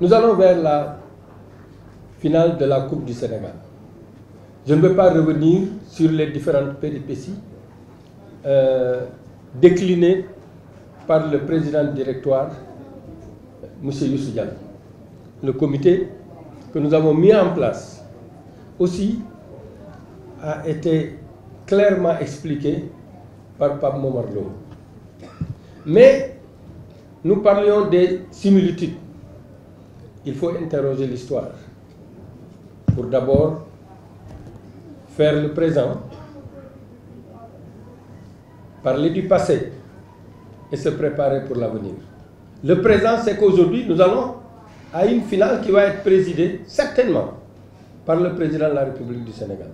Nous allons vers la finale de la Coupe du Sénégal. Je ne veux pas revenir sur les différentes péripéties déclinées par le président du directoire, M. Youssou Diallo. Le comité que nous avons mis en place aussi a été clairement expliqué par Pape Momar Lo. Mais nous parlions des similitudes. Il faut interroger l'histoire pour d'abord faire le présent, parler du passé et se préparer pour l'avenir. Le présent, c'est qu'aujourd'hui, nous allons à une finale qui va être présidée certainement par le président de la République du Sénégal.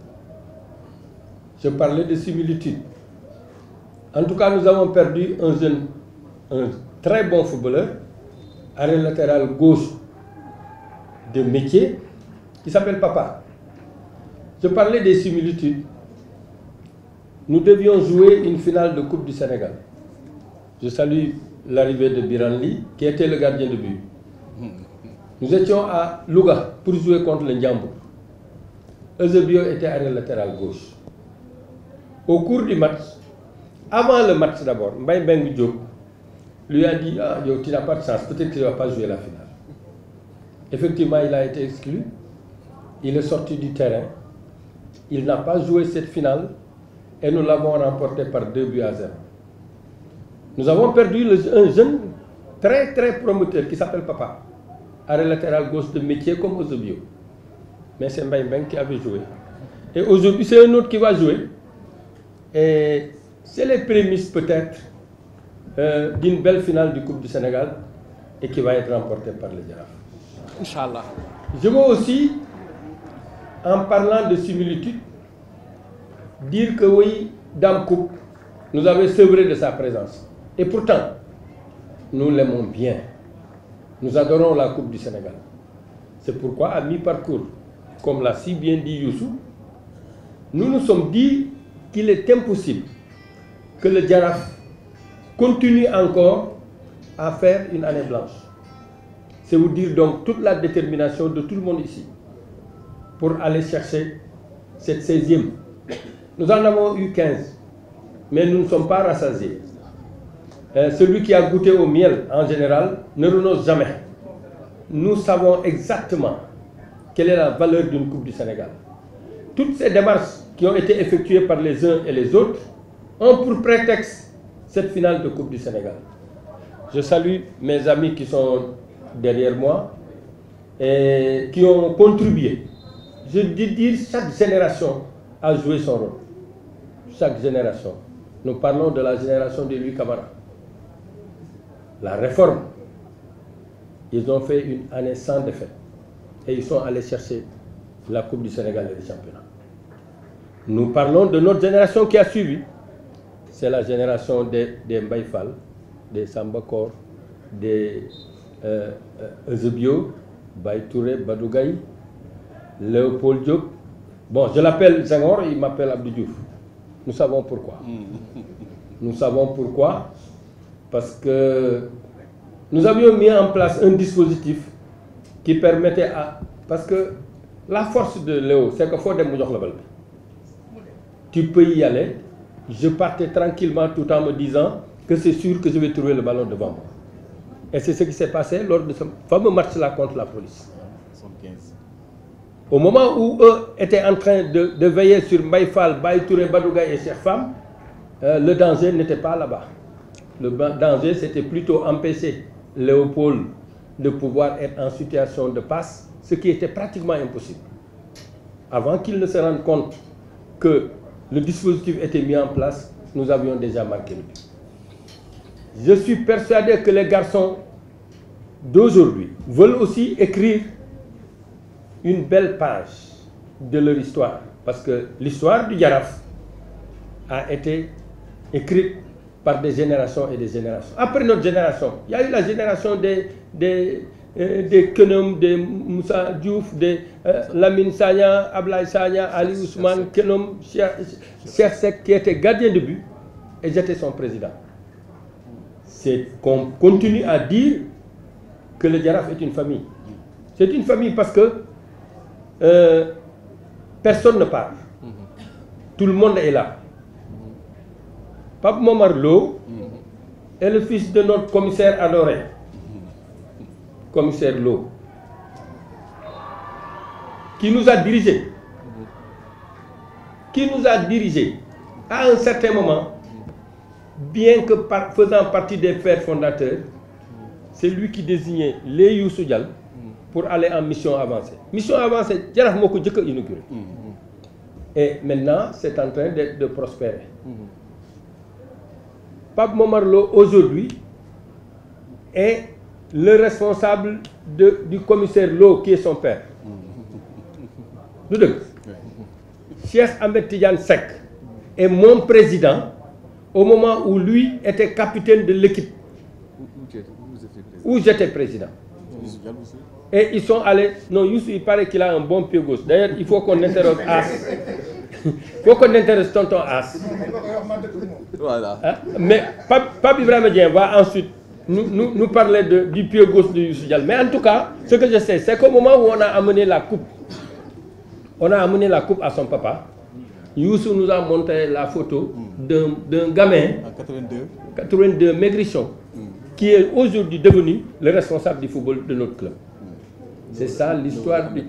Je parlais de similitudes. En tout cas, nous avons perdu un très bon footballeur, arrêt latéral gauche de métier, qui s'appelle Papa. Je parlais des similitudes. Nous devions jouer une finale de Coupe du Sénégal. Je salue l'arrivée de Biranli, qui était le gardien de but. Nous étions à Louga pour jouer contre le Ndiambour. Eusebio était arrêt latéral gauche. Au cours du match, avant le match d'abord, Mbaye Mbengue Diop lui a dit « Ah, yo, tu n'as pas de chance, peut-être qu'il ne va pas jouer la finale. » Effectivement, il a été exclu. Il est sorti du terrain. Il n'a pas joué cette finale et nous l'avons remporté par 2-0. Nous avons perdu un jeune très prometteur qui s'appelle Papa, arrêt latéral gauche de métier comme Eusebio. Mais c'est Mbaye Mbengue qui avait joué. Et aujourd'hui, c'est un autre qui va jouer. Et c'est les prémices peut-être d'une belle finale du Coupe du Sénégal et qui va être remportée par les Jaraaf. Inch'Allah. Je veux aussi, en parlant de similitude, dire que oui, Dame Coupe nous avait sevré de sa présence. Et pourtant, nous l'aimons bien. Nous adorons la Coupe du Sénégal. C'est pourquoi, à mi-parcours, comme l'a si bien dit Youssou, nous nous sommes dit qu'il est impossible que le Jaraaf continue encore à faire une année blanche. C'est vous dire donc toute la détermination de tout le monde ici pour aller chercher cette 16e. Nous en avons eu 15, mais nous ne sommes pas rassasiés. Celui qui a goûté au miel en général ne renonce jamais. Nous savons exactement quelle est la valeur d'une Coupe du Sénégal. Toutes ces démarches qui ont été effectuées par les uns et les autres ont pour prétexte cette finale de Coupe du Sénégal. Je salue mes amis qui sont derrière moi et qui ont contribué. Je dis dire chaque génération a joué son rôle. Chaque génération. Nous parlons de la génération de Louis Camara. La réforme. Ils ont fait une année sans défaite. Et ils sont allés chercher la Coupe du Sénégal et le championnat. Nous parlons de notre génération qui a suivi. C'est la génération des Mbaye Fall, des Samba Kor, des Eusebio, Baye Touré, Badou Gaye, Léopold Diop. Bon, je l'appelle Senghor, il m'appelle Abdou Diouf. Nous savons pourquoi. Nous savons pourquoi. Parce que nous avions mis en place un dispositif qui permettait à... Parce que la force de Léo, c'est qu'il faut des mouilles. Tu peux y aller. Je partais tranquillement tout en me disant que c'est sûr que je vais trouver le ballon devant moi. Et c'est ce qui s'est passé lors de ce fameux match-là contre la police. Au moment où eux étaient en train de veiller sur Mbaye Fall, Baye Touré, Badou Gaye et Cheikh Fam, le danger n'était pas là-bas. Le danger, c'était plutôt empêcher Léopold de pouvoir être en situation de passe, ce qui était pratiquement impossible. Avant qu'il ne se rende compte que le dispositif était mis en place, nous avions déjà marqué le but. Je suis persuadé que les garçons d'aujourd'hui veulent aussi écrire une belle page de leur histoire. Parce que l'histoire du Jaraaf a été écrite par des générations et des générations. Après notre génération, il y a eu la génération des Kenom, des Moussa Diouf, des Lamine Sagna, Ablaye Sagna, Ali Ousmane, Kenom, Cheikh Seck, qui était gardien de but, et j'étais son président. C'est qu'on continue à dire que le Jaraaf est une famille. C'est une famille parce que personne ne parle. Tout le monde est là. Pape Momar Lo est le fils de notre commissaire adoré. Commissaire Lo. Qui nous a dirigés. Qui nous a dirigés à un certain moment, bien que faisant partie des pères fondateurs, c'est lui qui désignait les Youssou Dial pour aller en mission avancée. Mission avancée, Jaraaf moo ko jëkk a inauguré. Et maintenant, c'est en train de prospérer. Pape Momar Lo, aujourd'hui, est le responsable du commissaire Lo, qui est son père. Du dëgg. Cheikh Ahmed Tidiane Seck est mon président au moment où lui était capitaine de l'équipe où j'étais président. Et ils sont allés... Non, Youssou, il paraît qu'il a un bon pied gauche. D'ailleurs, il faut qu'on interroge As. Il faut qu'on interroge tonton As. Voilà. Hein? Mais Pape Ibrahima Dieng va ensuite nous parler du pied gauche de Youssou Dial. Mais en tout cas, ce que je sais, c'est qu'au moment où on a amené la coupe, à son papa, Youssou nous a montré la photo d'un gamin En 82 maigrichon, qui est aujourd'hui devenu le responsable du football de notre club. C'est ça l'histoire du...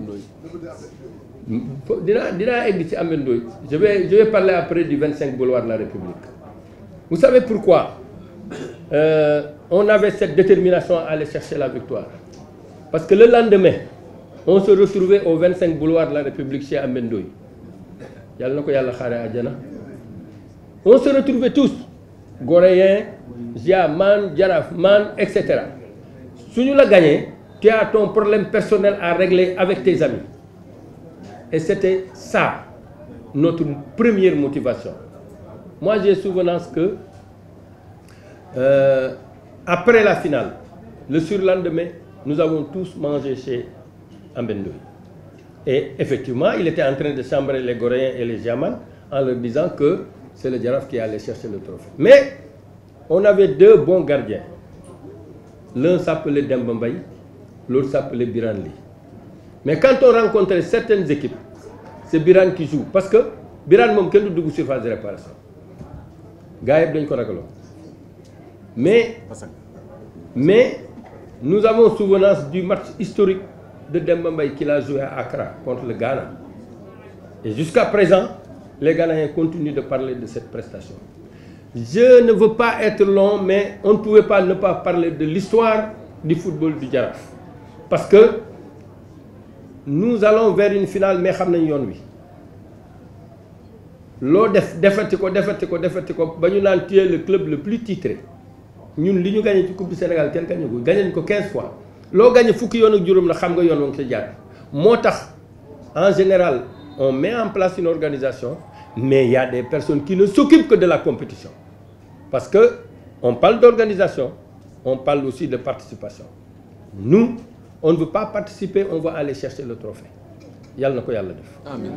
Je vais parler après du 25 boulevard de la République. Vous savez pourquoi on avait cette détermination à aller chercher la victoire? Parce que le lendemain, on se retrouvait au 25 boulevard de la République chez Ahmed Ndoye. On se retrouvait tous, Goréens, Zia Man, Jaraaf Man, etc. Si nous l'avons gagné, tu as ton problème personnel à régler avec tes amis. Et c'était ça, notre première motivation. Moi, j'ai souvenance que, après la finale, le surlendemain, nous avons tous mangé chez Ahmed Ndoye. Et effectivement, il était en train de chambrer les Goréens et les Ziaman en leur disant que c'est le Jaraaf qui allait chercher le trophée. Mais on avait deux bons gardiens. L'un s'appelait Demba Mbaye, l'autre s'appelait Biran Ly. Mais quand on rencontrait certaines équipes, c'est Biran qui joue. Parce que Biran moom kenn du dugg surface de réparation. Gars yëpp dañ ko ragaloo. Mais nous avons souvenance du match historique de Demba Mbaye qu'il a joué à Accra contre le Ghana. Et jusqu'à présent, les Ghanéens continuent de parler de cette prestation. Je ne veux pas être long, mais on ne pouvait pas ne pas parler de l'histoire du football du Jaraaf. Parce que nous allons vers une finale, mais xam nañ yoon wi. Loo defati ko ba ñu naan tu es le club le plus titré. Ñun li ñu gagné ci Coupe du Sénégal kenn gagné ko gagné ko 15 fois. Loo gagné fukki yoon ak juróom la xam nga yoon wa nga ca jaar. Moo tax en général on met en place une organisation, mais il y a des personnes qui ne s'occupent que de la compétition. Parce que on parle d'organisation, on parle aussi de participation. Nous, on ne veut pas participer, on va aller chercher le trophée. Yàlla na ko Yàlla def. Amiin.